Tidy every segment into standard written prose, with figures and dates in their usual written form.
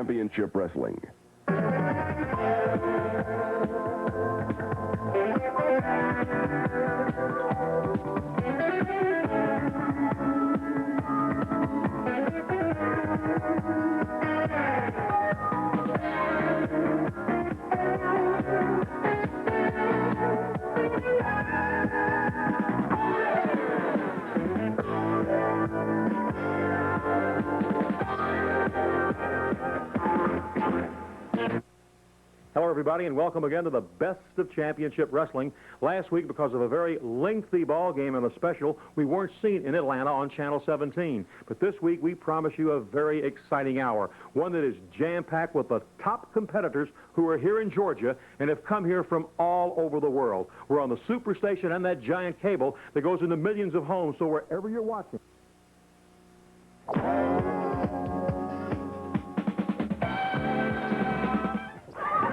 Championship Wrestling. Hello, everybody, and welcome again to the Best of Championship Wrestling. Last week, because of a very lengthy ball game and a special, we weren't seen in Atlanta on Channel 17. But this week, we promise you a very exciting hour, one that is jam-packed with the top competitors who are here in Georgia and have come here from all over the world. We're on the Superstation and that giant cable that goes into millions of homes, so wherever you're watching.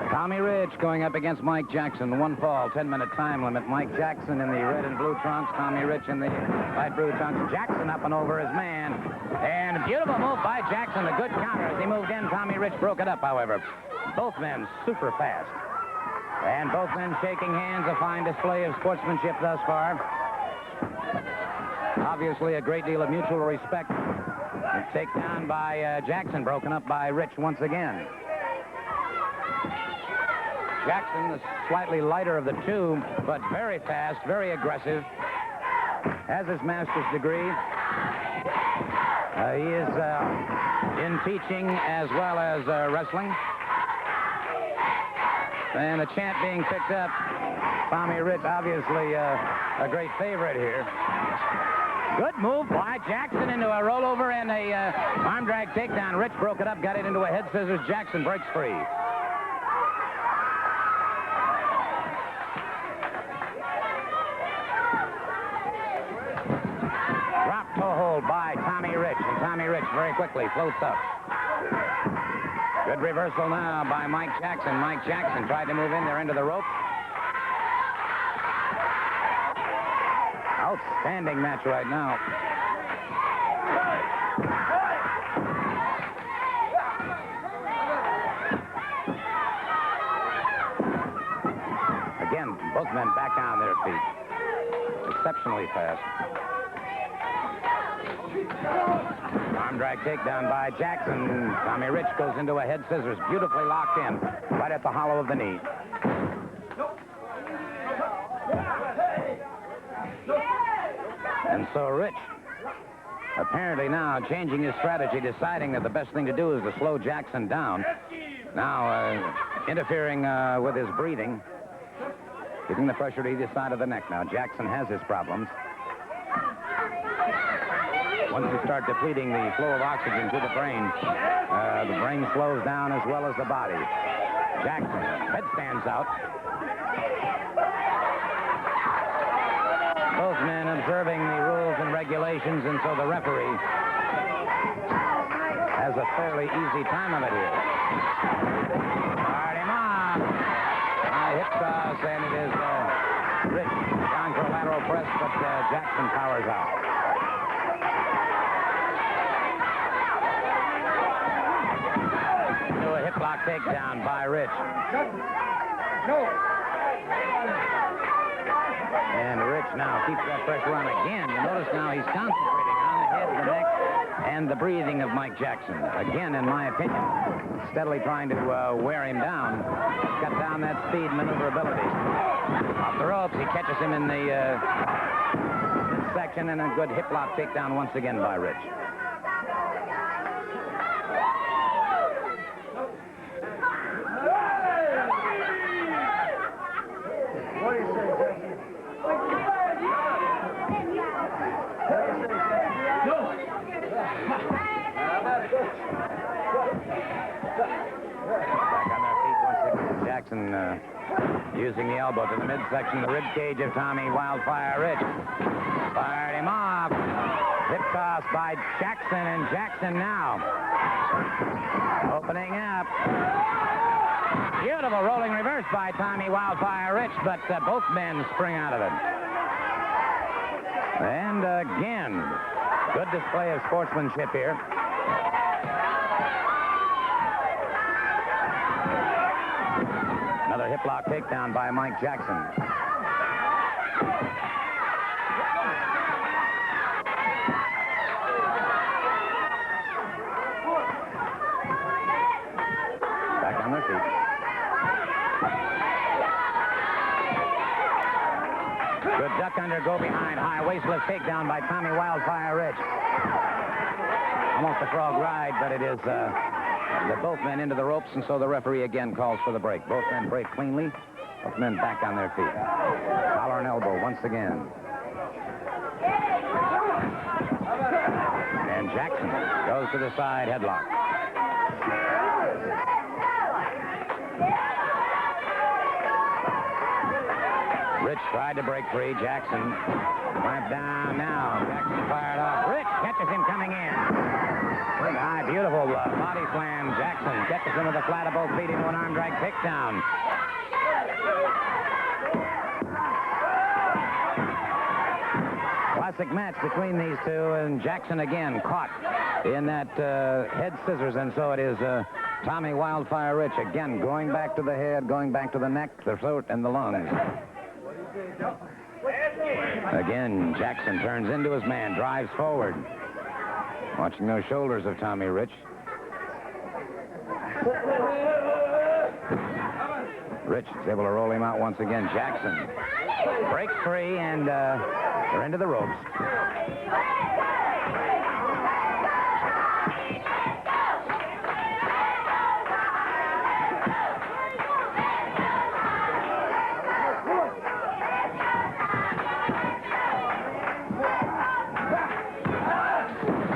Tommy Rich going up against Mike Jackson. One fall, 10-minute time limit. Mike Jackson in the red and blue trunks. Tommy Rich in the light blue trunks. Jackson up and over his man. And a beautiful move by Jackson. A good counter as he moved in. Tommy Rich broke it up, however. Both men super fast. And both men shaking hands. A fine display of sportsmanship thus far. Obviously a great deal of mutual respect. A takedown by Jackson, broken up by Rich once again. Jackson, the slightly lighter of the two, but very fast, very aggressive. Has his master's degree. He is in teaching as well as wrestling. And the chant being picked up. Tommy Rich, obviously a great favorite here. Good move by Jackson into a rollover and a arm drag takedown. Rich broke it up, got it into a head scissors. Jackson breaks free. Toe hold by Tommy Rich, and Tommy Rich very quickly floats up. Good reversal now by Mike Jackson. Mike Jackson tried to move in there into the rope. Outstanding match right now. Again, both men back on their feet. Exceptionally fast. Arm drag takedown by Jackson. Tommy Rich goes into a head scissors, beautifully locked in, right at the hollow of the knee. And so Rich, apparently now changing his strategy, deciding that the best thing to do is to slow Jackson down. Now interfering with his breathing, giving the pressure to either side of the neck. Now Jackson has his problems. Once you start depleting the flow of oxygen to the brain slows down as well as the body. Jackson, head stands out. Both men observing the rules and regulations, and so the referee has a fairly easy time of it here. Start him off. Hip toss, and it is Rich down for a lateral press, but Jackson powers out. Block takedown by Rich. And Rich now keeps that pressure on again. You notice now he's concentrating on the head, the neck, and the breathing of Mike Jackson. Again, in my opinion, steadily trying to wear him down, cut down that speed maneuverability. Off the ropes, he catches him in the midsection, and a good hip lock takedown once again by Rich. Back on their feet once again. Jackson using the elbow to the midsection, the rib cage of Tommy Wildfire Rich. Fired him off. Hip toss by Jackson, and Jackson now opening up. Beautiful rolling reverse by Tommy Wildfire Rich, but both men spring out of it. And again, good display of sportsmanship here. Hip lock takedown by Mike Jackson. Back on their feet. Good duck under, go behind, high waistless takedown by Tommy Wildfire Rich. Almost a frog ride, but it is both men into the ropes, and so the referee again calls for the break. Both men break cleanly. Both men back on their feet. Collar and elbow once again. And Jackson goes to the side, headlock. Rich tried to break free. Jackson clamped down now. Jackson fired off. Rich catches him coming in. Big high, beautiful body slam. Jackson catches him with a flat of both feet into an arm drag takedown. Classic match between these two, and Jackson again caught in that head scissors, and so it is Tommy Wildfire Rich again going back to the head, going back to the neck, the throat, and the lungs. Again, Jackson turns into his man, drives forward. Watching those shoulders of Tommy Rich. Rich is able to roll him out once again. Jackson breaks free, and they're into the ropes.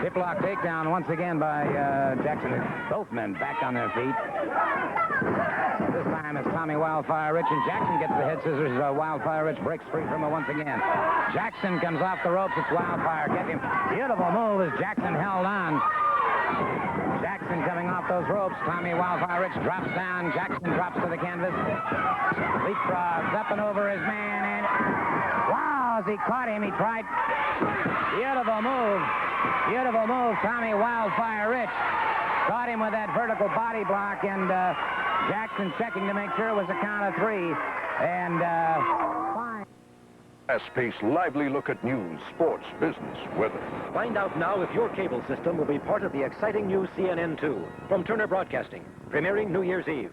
Hip-lock takedown once again by Jackson. Both men back on their feet. This time it's Tommy Wildfire Rich, and Jackson gets the head scissors. Wildfire Rich breaks free from it once again. Jackson comes off the ropes. It's Wildfire. Get him. Beautiful move as Jackson held on. Jackson coming off those ropes. Tommy Wildfire Rich drops down. Jackson drops to the canvas. Leapfrogs up and over his man, and wow, as he caught him, he tried. Beautiful move. Beautiful move, Tommy Wildfire Rich. Caught him with that vertical body block, and Jackson checking to make sure it was a count of three. And fine. Fast-paced, lively look at news, sports, business, weather. Find out now if your cable system will be part of the exciting new CNN2 from Turner Broadcasting, premiering New Year's Eve.